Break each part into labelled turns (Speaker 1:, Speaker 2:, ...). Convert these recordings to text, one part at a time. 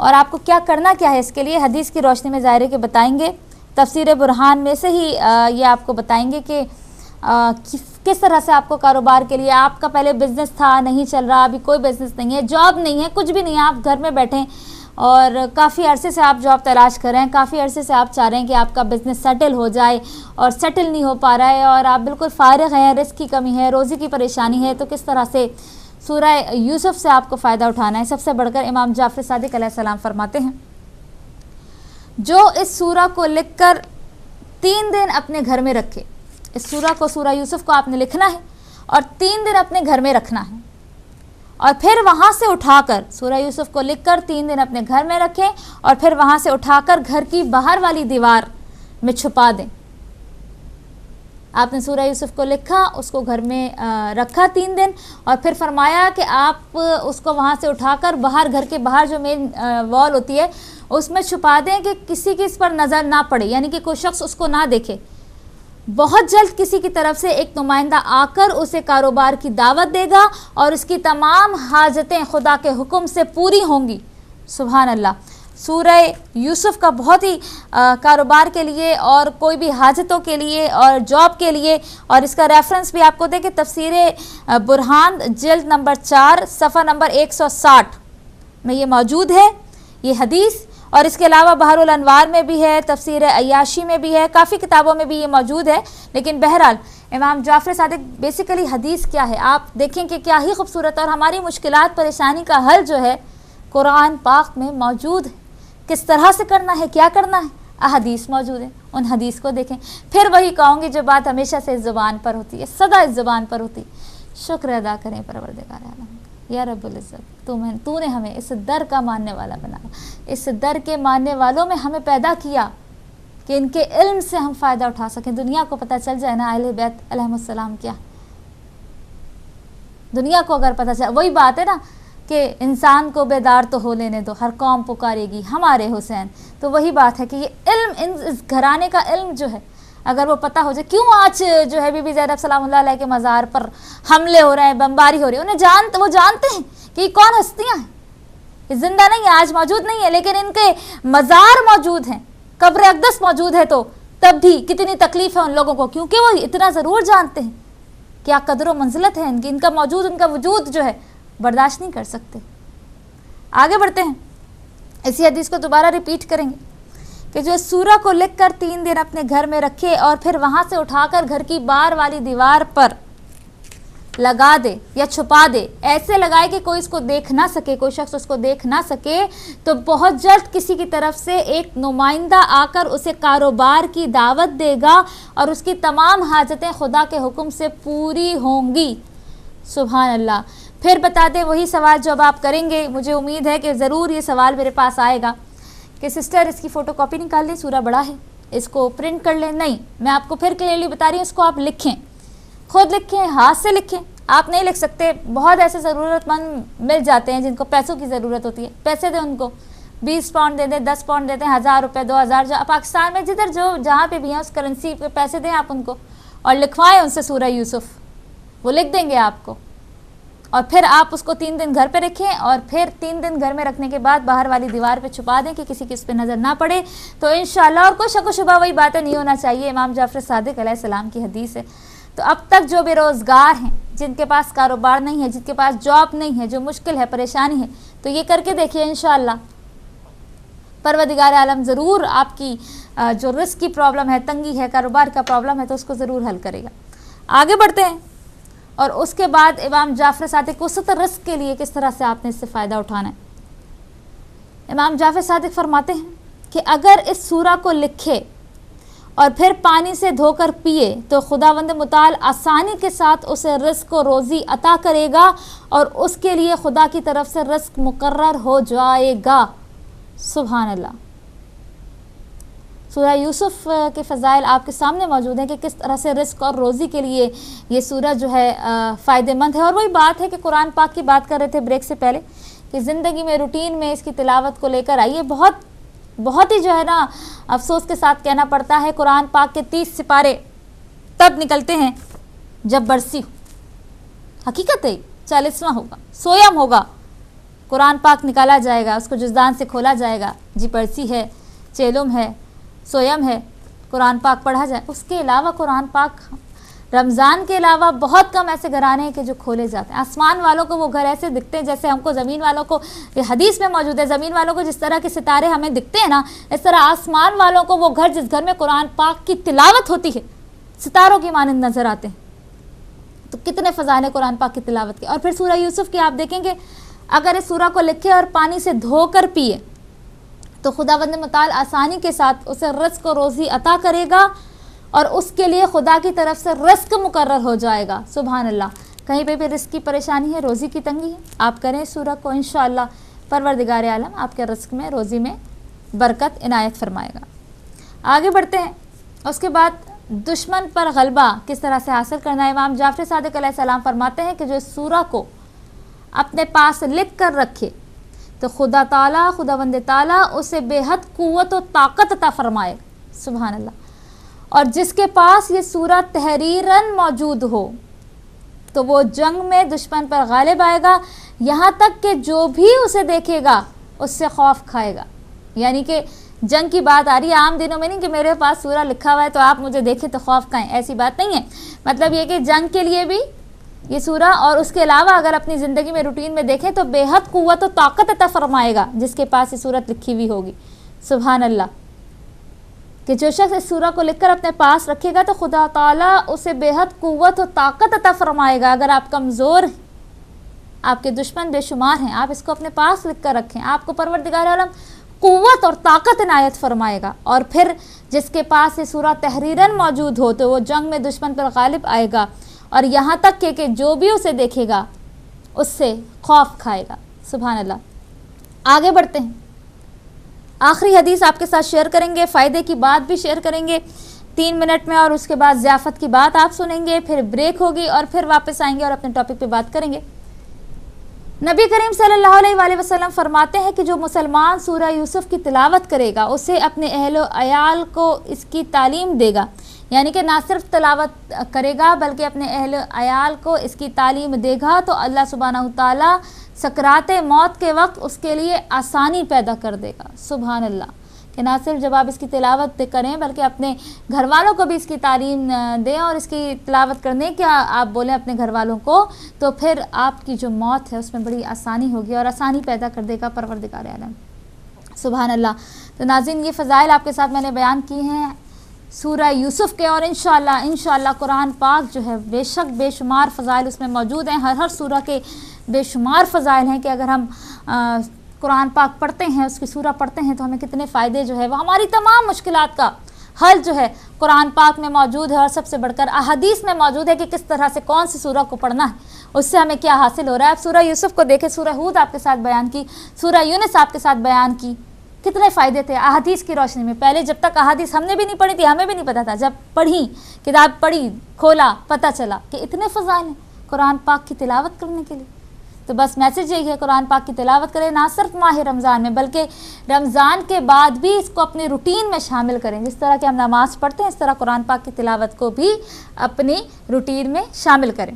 Speaker 1: اور آپ کو کیا کرنا کیا ہے اس کے لیے حدیث کی روشنی میں ظاہر ہے کہ بتائیں گے. تفسیر برہان میں سے ہی یہ آپ کو بتائیں گے کہ کس طرح سے آپ کو کاروبار کے لیے, آپ کا پہلے بزنس تھا نہیں چل رہا, ابھی کوئی بزنس نہیں ہے, جاب نہیں ہے, کچھ بھی نہیں ہے, آپ گھر میں بیٹھیں اور کافی عرصے سے آپ جاب تلاش کر رہے ہیں, کافی عرصے سے آپ چاہ رہے ہیں کہ آپ کا بزنس سیٹل ہو جائے اور سیٹل نہیں ہو پا رہا ہے اور آپ بالکل فارغ ہیں, رزق کی کمی ہے, روزی کی پریشانی ہے, تو کس طرح سے سورہ یوسف سے آپ کو فائدہ اٹھانا ہے. سب سے بڑھ کر امام جعفر صادق علیہ السلام فرماتے ہیں جو اس سورہ کو لکھ کر 3 دن اپنے گھر میں رکھے, اس سورہ کو, سورہ یوسف کو آپ نے لکھنا ہے اور 3 دن اپنے گھر میں رکھنا ہے, اور پھر وہاں سے اٹھا کر سورہ یوسف کو لکھ کر 3 دن اپنے گھر میں رکھیں اور پھر وہاں سے اٹھا کر گھر کی باہر والی دیوار میں چھپا دیں. آپ نے سورہ یوسف کو لکھا, اس کو گھر میں رکھا 3 دن, اور پھر فرمایا کہ آپ اس کو وہاں سے اٹھا کر باہر, گھر کے باہر جو مین وال ہوتی ہے اس میں چھپا دیں کہ کسی کی اس پر نظر نہ پڑے, یعنی کہ کوئی شخص اس کو نہ دیکھے. بہت جلد کسی کی طرف سے ایک نمائندہ آ کر اسے کاروبار کی دعوت دے گا اور اس کی تمام حاجتیں خدا کے حکم سے پوری ہوں گی. سبحان اللہ. سورہ یوسف کا بہت ہی کاروبار کے لیے اور کوئی بھی حاجتوں کے لیے اور جاب کے لیے, اور اس کا ریفرنس بھی آپ کو دیں کہ تفسیر برہان جلد نمبر 4 صفحہ نمبر 160 میں یہ موجود ہے یہ حدیث, اور اس کے علاوہ بحر الانوار میں بھی ہے, تفسیر عیاشی میں بھی ہے, کافی کتابوں میں بھی یہ موجود ہے. لیکن بہرحال امام جعفر صادق بیسیکلی حدیث کیا ہے آپ دیکھیں کہ کیا ہی خوبصورت, اور ہماری مشکلات پریشانی کا حل جو ہے قرآن پاک میں موجود ہے. کس طرح سے کرنا ہے, کیا کرنا ہے, احادیث موجود ہے, ان حدیث کو دیکھیں. پھر وہی کہوں گی جو بات ہمیشہ سے اس زبان پر ہوتی ہے, سدا اس زبان پر ہوتی, شکر ادا کریں پروردگار عالم, یا رب العزت تو نے ہمیں اس در کا ماننے والا بنایا, اس در کے ماننے والوں میں ہمیں پیدا کیا کہ ان کے علم سے ہم فائدہ اٹھا سکیں. دنیا کو پتہ چل جائے نا اہل بیت علیہم السلام کیا, دنیا کو اگر پتہ چل, وہی بات ہے نا کہ انسان کو بیدار تو ہو لینے دو, ہر قوم پکارے گی ہمارے حسین. تو وہی بات ہے کہ یہ علم, اس گھرانے کا علم جو ہے اگر وہ پتہ ہو جائے, کیوں آج جو ہے بی بی زینب سلام اللہ علیہ کے مزار پر حملے ہو رہے ہیں, بمباری ہو رہی ہے, وہ جانتے ہیں کہ یہ کون ہستیاں ہیں, یہ زندہ نہیں ہے, آج موجود نہیں ہے, لیکن ان کے مزار موجود ہیں, قبر اقدس موجود ہے, تو تب بھی کتنی تکلیف ہے ان لوگوں کو, کیونکہ وہ اتنا ضرور جانتے ہیں کیا قدر و منزلت ہے ان کی, ان کا موجود, ان کا وجود جو ہے برداشت نہیں کر سکتے. آگے بڑھتے ہیں, اسی حدیث کو دوبارہ ریپیٹ کریں گے کہ جو سورہ کو لکھ کر 3 دن اپنے گھر میں رکھے اور پھر وہاں سے اٹھا کر گھر کی باہر والی دیوار پر لگا دے یا چھپا دے, ایسے لگائے کہ کوئی اس کو دیکھ نہ سکے, کوئی شخص اس کو دیکھ نہ سکے, تو بہت جلد کسی کی طرف سے ایک نمائندہ آ کر اسے کاروبار کی دعوت دے گا اور اس کی تمام حاجتیں خدا کے حکم سے پوری ہوں گی. سبحان اللہ. پھر بتا دیں وہی سوال جو اب آپ کریں گے, مجھے امید ہے کہ ضرور یہ سوال میرے پاس آئے گا کہ سسٹر اس کی فوٹو کاپی نکال لیں, سورہ بڑا ہے, اس کو پرنٹ کر لیں. نہیں, میں آپ کو پھر کلیئرلی بتا رہی ہوں, اس کو آپ لکھیں, خود لکھیں, ہاتھ سے لکھیں. آپ نہیں لکھ سکتے, بہت ایسے ضرورت مند مل جاتے ہیں جن کو پیسوں کی ضرورت ہوتی ہے, پیسے دیں ان کو, 20 پاؤنڈ دے دیں, 10 پاؤنڈ دے دیں, 1000 روپے, 2000, جو پاکستان میں جدھر جو جہاں پہ بھی ہیں اس کرنسی پہ پیسے دیں آپ ان کو, اور لکھوائیں ان سے سورہ یوسف, وہ لکھ دیں گے آپ کو. اور پھر آپ اس کو 3 دن گھر پہ رکھیں, اور پھر 3 دن گھر میں رکھنے کے بعد باہر والی دیوار پہ چھپا دیں کہ کسی کی اس پہ نظر نہ پڑے. تو انشاءاللہ, اور کوئی شک و شبہ وہی باتیں نہیں ہونا چاہیے, امام جعفر صادق علیہ السلام کی حدیث ہے. تو اب تک جو بے روزگار ہیں, جن کے پاس کاروبار نہیں ہے, جن کے پاس جاب نہیں ہے, جو مشکل ہے, پریشانی ہے, تو یہ کر کے دیکھیے, انشاءاللہ پروردگار عالم ضرور آپ کی جو رزق کی پرابلم ہے, تنگی ہے, کاروبار کا پرابلم ہے, تو اس کو ضرور حل کرے گا. آگے بڑھتے ہیں, اور اس کے بعد امام جعفر صادق وسط رزق کے لیے کس طرح سے آپ نے اس سے فائدہ اٹھانا ہے. امام جعفر صادق فرماتے ہیں کہ اگر اس سورہ کو لکھے اور پھر پانی سے دھو کر پیے تو خداوند متعال آسانی کے ساتھ اسے رزق و روزی عطا کرے گا اور اس کے لیے خدا کی طرف سے رزق مقرر ہو جائے گا. سبحان اللہ. سورہ یوسف کے فضائل آپ کے سامنے موجود ہیں کہ کس طرح سے رزق اور روزی کے لیے یہ سورہ جو ہے فائدہ مند ہے. اور وہی بات ہے کہ قرآن پاک کی بات کر رہے تھے بریک سے پہلے کہ زندگی میں روٹین میں اس کی تلاوت کو لے کر آئیے. بہت ہی جو ہے نا افسوس کے ساتھ کہنا پڑتا ہے, قرآن پاک کے 30 سپارے تب نکلتے ہیں جب برسی ہو. حقیقت ہے 40واں ہوگا, سویم ہوگا, قرآن پاک نکالا جائے گا، اس کو جزدان سے کھولا جائے گا، جی پرسی ہے، چیلم ہے، سویم ہے، قرآن پاک پڑھا جائے. اس کے علاوہ قرآن پاک رمضان کے علاوہ بہت کم ایسے گھرانے ہیں کہ جو کھولے جاتے ہیں. آسمان والوں کو وہ گھر ایسے دکھتے ہیں جیسے ہم کو زمین والوں کو، یہ حدیث میں موجود ہے، زمین والوں کو جس طرح کے ستارے ہمیں دکھتے ہیں نا، اس طرح آسمان والوں کو وہ گھر جس گھر میں قرآن پاک کی تلاوت ہوتی ہے ستاروں کی مانند نظر آتے ہیں. تو کتنے فضائل ہیں قرآن پاک کی تلاوت کے. اور پھر سورہ یوسف کی آپ دیکھیں گے، اگر اس سورہ کو لکھے اور پانی سے دھو کر پیے تو خداوند متعال آسانی کے ساتھ اسے رزق و روزی عطا کرے گا، اور اس کے لیے خدا کی طرف سے رزق مقرر ہو جائے گا. سبحان اللہ. کہیں پہ بھی رزق کی پریشانی ہے، روزی کی تنگی ہے، آپ کریں سورہ کو، انشاءاللہ پروردگار عالم آپ کے رزق میں، روزی میں برکت عنایت فرمائے گا. آگے بڑھتے ہیں. اس کے بعد دشمن پر غلبہ کس طرح سے حاصل کرنا ہے. امام جعفر صادق علیہ السلام فرماتے ہیں کہ جو اس سورہ کو اپنے پاس لکھ کر رکھے تو خداوند تعالیٰ اسے بے حد قوت و طاقت عطا فرمائے. سبحان اللہ. اور جس کے پاس یہ سورہ تحریراً موجود ہو تو وہ جنگ میں دشمن پر غالب آئے گا، یہاں تک کہ جو بھی اسے دیکھے گا اس سے خوف کھائے گا. یعنی کہ جنگ کی بات آ رہی ہے، عام دنوں میں نہیں کہ میرے پاس سورہ لکھا ہوا ہے تو آپ مجھے دیکھیں تو خوف کھائیں، ایسی بات نہیں ہے. مطلب یہ کہ جنگ کے لیے بھی یہ سورہ، اور اس کے علاوہ اگر اپنی زندگی میں روٹین میں دیکھیں تو بے حد قوت و طاقت عطا فرمائے گا جس کے پاس یہ سورت لکھی ہوئی ہوگی. سبحان اللہ. کہ جو شخص اس سورہ کو لکھ کر اپنے پاس رکھے گا تو خدا تعالیٰ اسے بے حد قوت و طاقت عطا فرمائے گا. اگر آپ کمزور ہیں، آپ کے دشمن بے شمار ہیں، آپ اس کو اپنے پاس لکھ کر رکھیں، آپ کو پروردگار عالم قوت اور طاقت عنایت فرمائے گا. اور پھر جس کے پاس یہ سورہ تحریراً موجود ہو تو وہ جنگ میں دشمن پر غالب آئے گا، اور یہاں تک کہ جو بھی اسے دیکھے گا اس سے خوف کھائے گا. سبحان اللہ. آگے بڑھتے ہیں. آخری حدیث آپ کے ساتھ شیئر کریں گے، فائدے کی بات بھی شیئر کریں گے 3 منٹ میں، اور اس کے بعد ضیافت کی بات آپ سنیں گے، پھر بریک ہوگی اور پھر واپس آئیں گے اور اپنے ٹاپک پہ بات کریں گے. نبی کریم صلی اللہ علیہ وآلہ وسلم فرماتے ہیں کہ جو مسلمان سورہ یوسف کی تلاوت کرے گا اسے اپنے اہل و عیال کو اس کی تعلیم دے گا. یعنی کہ نہ صرف تلاوت کرے گا بلکہ اپنے اہل و عیال کو اس کی تعلیم دے گا تو اللہ سبحانہ وتعالیٰ سکرات موت کے وقت اس کے لیے آسانی پیدا کر دے گا. سبحان اللہ. کہ نہ صرف جب آپ اس کی تلاوت کریں بلکہ اپنے گھر والوں کو بھی اس کی تعلیم دیں، اور اس کی تلاوت کرنے کیا آپ بولیں اپنے گھر والوں کو، تو پھر آپ کی جو موت ہے اس میں بڑی آسانی ہوگی اور آسانی پیدا کر دے گا پروردگار عالم. سبحان اللہ. تو ناظرین، یہ فضائل آپ کے ساتھ میں نے بیان کی ہیں سورہ یوسف کے، اور انشاءاللہ قرآن پاک جو ہے بے شک بے شمار فضائل اس میں موجود ہیں. ہر سورہ کے بے شمار فضائل ہیں کہ اگر ہم قرآن پاک پڑھتے ہیں، اس کی سورہ پڑھتے ہیں تو ہمیں کتنے فائدے جو ہے وہ ہماری تمام مشکلات کا حل جو ہے قرآن پاک میں موجود ہے. اور سب سے بڑھ کر احادیث میں موجود ہے کہ کس طرح سے کون سی سورہ کو پڑھنا ہے، اس سے ہمیں کیا حاصل ہو رہا ہے. آپ سورہ یوسف کو دیکھیں، سورہ ہود آپ کے ساتھ بیان کی، سورہ یونس آپ کے ساتھ بیان کی، کتنے فائدے تھے احادیث کی روشنی میں. پہلے جب تک احادیث ہم نے بھی نہیں پڑھی تھی ہمیں بھی نہیں پتا تھا، جب پڑھی کتاب پڑھی کھولا پتہ چلا کہ اتنے فضائل ہیں قرآن پاک کی تلاوت کرنے کے لیے. تو بس میسیج یہی ہے، قرآن پاک کی تلاوت کریں، نہ صرف ماہ رمضان میں بلکہ رمضان کے بعد بھی اس کو اپنی روٹین میں شامل کریں. جس طرح کہ ہم نماز پڑھتے ہیں اس طرح قرآن پاک کی تلاوت کو بھی اپنی روٹین میں شامل کریں.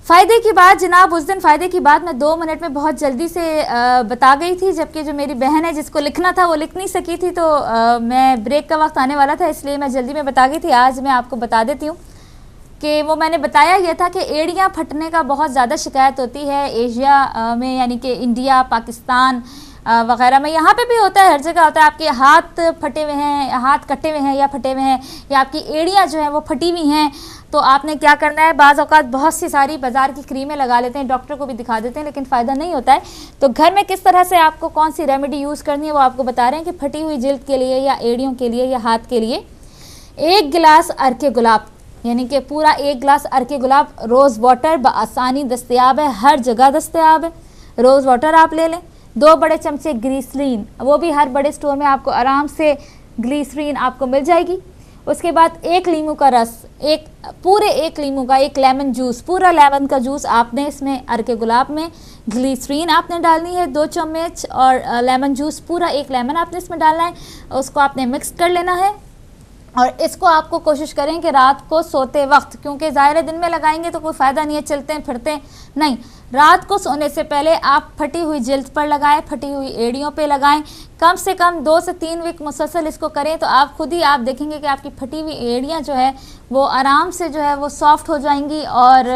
Speaker 1: فائدے کی بات جناب، اس دن فائدے کی بات میں 2 منٹ میں بہت جلدی سے بتا گئی تھی، جبکہ جو میری بہن ہے جس کو لکھنا تھا وہ لکھ نہیں سکی تھی، تو میں بریک کا وقت آنے والا تھا اس لیے میں جلدی میں بتا گئی تھی. آج میں آپ کو بتا دیتی ہوں کہ وہ میں نے بتایا یہ تھا کہ ایڑیاں پھٹنے کا بہت زیادہ شکایت ہوتی ہے ایشیا میں، یعنی کہ انڈیا، پاکستان وغیرہ میں. یہاں پہ بھی ہوتا ہے، ہر جگہ ہوتا ہے. آپ کے ہاتھ پھٹے ہوئے ہیں، ہاتھ کٹے ہوئے ہیں یا پھٹے ہوئے ہیں، یا آپ کی ایڑیاں جو ہیں وہ پھٹی ہوئی ہیں، تو آپ نے کیا کرنا ہے، بعض اوقات بہت سی ساری بازار کی کریمیں لگا لیتے ہیں، ڈاکٹر کو بھی دکھا دیتے ہیں لیکن فائدہ نہیں ہوتا ہے. تو گھر میں کس طرح سے آپ کو کون سی ریمیڈی یوز کرنی ہے وہ آپ کو بتا رہے ہیں کہ پھٹی ہوئی جلد کے لیے یا ایڑیوں کے لیے یا ہاتھ کے لیے 1 گلاس عرق گلاب، یعنی کہ پورا 1 گلاس عرق گلاب روز واٹر بآسانی دستیاب ہے، ہر جگہ دستیاب ہے. روز واٹر آپ لے لیں. 2 بڑے چمچے گلیسرین، وہ بھی ہر بڑے سٹور میں آپ کو آرام سے گلیسرین آپ کو مل جائے گی. اس کے بعد 1 لیمو کا رس، پورے 1 لیمو کا 1 لیمن جوس، پورا لیمن کا جوس آپ نے اس میں عرق گلاب میں گلیسرین آپ نے ڈالنی ہے 2 چمچ، اور لیمن جوس پورا 1 لیمن آپ نے اس میں ڈالنا ہے. اس کو آپ نے مکس کر لینا ہے. اور اس کو آپ کو کوشش کریں کہ رات کو سوتے وقت، کیونکہ ظاہر دن میں لگائیں گے تو کوئی فائدہ نہیں ہے، چلتے پھرتے نہیں، رات کو سونے سے پہلے آپ پھٹی ہوئی جلد پر لگائیں، پھٹی ہوئی ایڑیوں پہ لگائیں، کم سے کم 2 سے 3 ویک مسلسل اس کو کریں تو آپ خود ہی آپ دیکھیں گے کہ آپ کی پھٹی ہوئی ایڑیاں جو ہے وہ آرام سے جو ہے وہ سافٹ ہو جائیں گی اور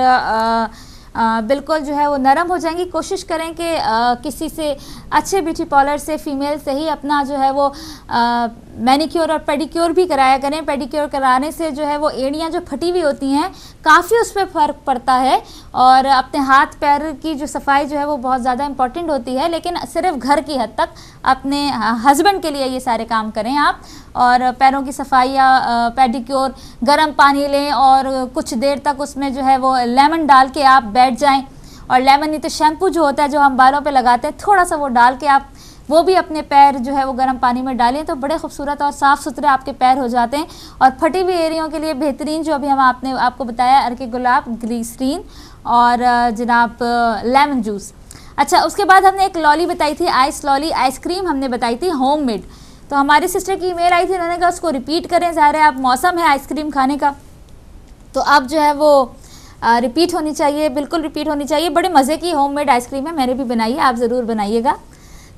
Speaker 1: بالکل جو ہے وہ نرم ہو جائیں گی۔ کوشش کریں کہ کسی سے اچھے بیوٹی پارلر سے، فیمیل سے ہی اپنا جو ہے وہ مینیکیور اور پیڈیکیور بھی کرایا کریں۔ پیڈیکیور کرانے سے جو ہے وہ ایڑیاں جو پھٹی ہوئی ہوتی ہیں کافی اس پہ فرق پڑتا ہے، اور اپنے ہاتھ پیر کی جو صفائی جو ہے وہ بہت زیادہ امپورٹنٹ ہوتی ہے، لیکن صرف گھر کی حد تک، اپنے ہسبینڈ کے لیے یہ سارے کام کریں آپ، اور پیروں کی صفائی یا پیڈیکیور، گرم پانی لیں اور کچھ دیر تک اس میں جو ہے وہ لیمن ڈال کے آپ بیٹھ جائیں، اور لیمن نہیں تو شیمپو جو ہوتا ہے جو ہم بالوں پہ لگاتے ہیں تھوڑا سا وہ ڈال کے آپ وہ بھی اپنے پیر جو ہے وہ گرم پانی میں ڈالیں تو بڑے خوبصورت اور صاف ستھرے آپ کے پیر ہو جاتے ہیں۔ اور پھٹی ہوئی ایریوں کے لیے بہترین جو ابھی ہم آپ کو بتایا عرق گلاب، گلیسرین اور جناب لیمن جوس۔ اچھا، اس کے بعد ہم نے ایک لالی بتائی تھی، آئس لالی، آئس کریم ہم نے بتائی تھی ہوم میڈ، تو ہماری سسٹر کی ای میل آئی تھی، انہوں نے کہا اس کو ریپیٹ کریں، ظاہر ہے اب موسم ہے آئس کریم کھانے کا تو اب جو ہے وہ ریپیٹ ہونی چاہیے، بالکل ریپیٹ ہونی چاہیے۔ بڑے مزے کی ہوم میڈ آئس کریم ہے، میں نے بھی بنائی ہے، آپ ضرور بنائیے گا۔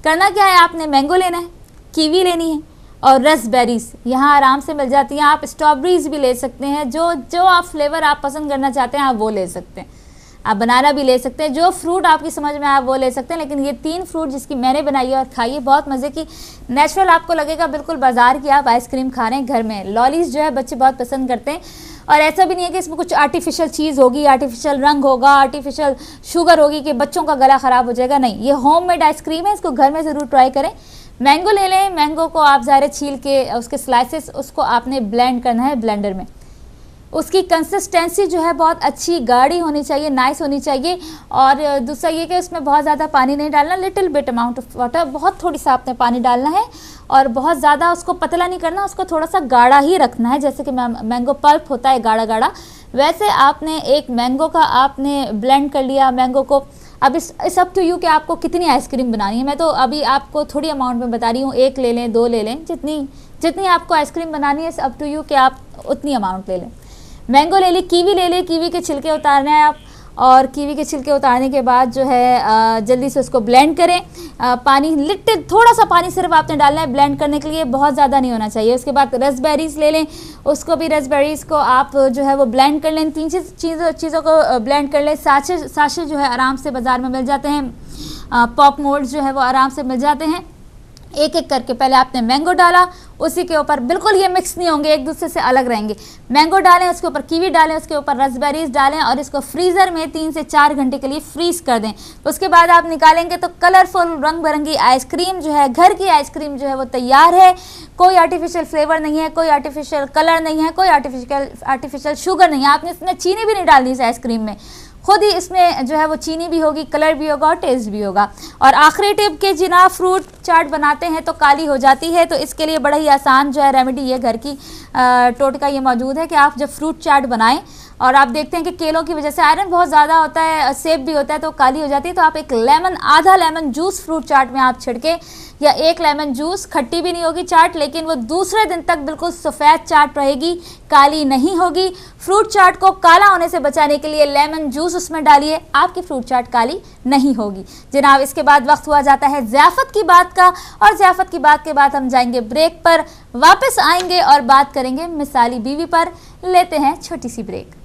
Speaker 1: کرنا کیا ہے، آپ نے مینگو لینا ہے، کیوی لینی ہے اور رس بیریز یہاں آرام سے مل جاتی ہیں، آپ اسٹرابریز بھی لے سکتے ہیں، جو آپ فلیور آپ پسند کرنا چاہتے ہیں آپ وہ لے سکتے ہیں، آپ بنانا بھی لے سکتے ہیں، جو فروٹ آپ کی سمجھ میں آپ وہ لے سکتے ہیں، لیکن یہ 3 فروٹ جس کی میں نے بنائی ہے اور کھائی ہے بہت مزے کی، نیچرل آپ کو لگے گا، بالکل بازار کی آپ آئس کریم کھا رہے ہیں گھر میں۔ لالیز جو ہے بچے بہت پسند کرتے ہیں، اور ایسا بھی نہیں ہے کہ اس میں کچھ آرٹیفیشل چیز ہوگی، آرٹیفیشل رنگ ہوگا، آرٹیفیشل شوگر ہوگی کہ بچوں کا گلا خراب ہو جائے گا، نہیں، یہ ہوم میڈ آئس کریم ہے، اس کو گھر میں ضرور ٹرائی کریں۔ مینگو لے لیں، مینگو کو آپ ظاہر چھیل کے اس کے سلائسز اس کو آپ نے بلینڈ کرنا ہے بلینڈر میں، اس کی کنسسٹینسی جو ہے بہت اچھی گاڑھی ہونی چاہیے، نائس ہونی چاہیے، اور دوسرا یہ کہ اس میں بہت زیادہ پانی نہیں ڈالنا، little bit amount of water, بہت تھوڑی سا آپ نے پانی ڈالنا ہے، اور بہت زیادہ اس کو پتلا نہیں کرنا، اس کو تھوڑا سا گاڑھا ہی رکھنا ہے، جیسے کہ مینگو پلپ ہوتا ہے گاڑھا گاڑھا، ویسے آپ نے ایک مینگو کا آپ نے بلینڈ کر لیا مینگو کو۔ اب اس اپ ٹو یو کہ آپ کو کتنی آئس کریم بنانی ہے، میں تو ابھی آپ کو تھوڑی اماؤنٹ میں بتا رہی ہوں، 1 لے لیں، 2 لے لیں، جتنی آپ کو آئس کریم بنانی ہے، اپ ٹو یو کہ آپ اتنی اماؤنٹ لے لیں۔ مینگو لے لی، کیوی لے لیں، کیوی کے چھلکے اتارنا ہے آپ، اور کیوی کے چھلکے اتارنے کے بعد جو ہے جلدی سے اس کو بلینڈ کریں، پانی لٹل تھوڑا سا پانی صرف آپ نے ڈالنا ہے بلینڈ کرنے کے لیے، بہت زیادہ نہیں ہونا چاہیے۔ اس کے بعد رس بیریز لے لیں، اس کو بھی رس بیریز کو آپ جو ہے وہ بلینڈ کر لیں، 3 چیزوں کو بلینڈ کر لیں، ساشے جو ہے آرام سے بازار میں مل جاتے ہیں، پاپ مولڈ جو ہے وہ آرام سے مل جاتے ہیں۔ ایک ایک کر کے پہلے آپ نے مینگو ڈالا، اسی کے اوپر بالکل یہ مکس نہیں ہوں گے، ایک دوسرے سے الگ رہیں گے، مینگو ڈالیں، اس کے اوپر کیوی ڈالیں، اس کے اوپر رس بیریز ڈالیں، اور اس کو فریزر میں 3 سے 4 گھنٹے کے لیے فریز کر دیں۔ اس کے بعد آپ نکالیں گے تو کلرفل رنگ برنگی آئس کریم جو ہے، گھر کی آئس کریم جو ہے وہ تیار ہے، کوئی آرٹیفیشل فلیور نہیں ہے، کوئی آرٹیفیشل کلر نہیں ہے، کوئی آرٹیفیشل شوگر نہیں ہے، آپ نے اس میں چینی بھی نہیں ڈالنی اس آئس کریم میں، خود ہی اس میں جو ہے وہ چینی بھی ہوگی، کلر بھی ہوگا اور ٹیسٹ بھی ہوگا۔ اور آخری ٹپ کہ جناب فروٹ چاٹ بناتے ہیں تو کالی ہو جاتی ہے، تو اس کے لیے بڑا ہی آسان جو ہے ریمیڈی یہ گھر کی ٹوٹکا یہ موجود ہے کہ آپ جب فروٹ چاٹ بنائیں اور آپ دیکھتے ہیں کہ کیلوں کی وجہ سے آئرن بہت زیادہ ہوتا ہے، سیب بھی ہوتا ہے تو کالی ہو جاتی ہے، تو آپ ایک لیمن، آدھا لیمن جوس فروٹ چاٹ میں آپ چھڑکیں، یا 1 لیمن جوس، کھٹی بھی نہیں ہوگی چاٹ لیکن وہ دوسرے دن تک بالکل سفید چاٹ رہے گی، کالی نہیں ہوگی۔ فروٹ چاٹ کو کالا ہونے سے بچانے کے لیے لیمن جوس اس میں ڈالیے، آپ کی فروٹ چاٹ کالی نہیں ہوگی۔ جناب اس کے بعد وقت ہوا جاتا ہے ضیافت کی بات کا، اور ضیافت کی بات کے بعد ہم جائیں گے بریک پر، واپس آئیں گے اور بات کریں گے مثالی بیوی پر، لیتے ہیں چھوٹی سی بریک۔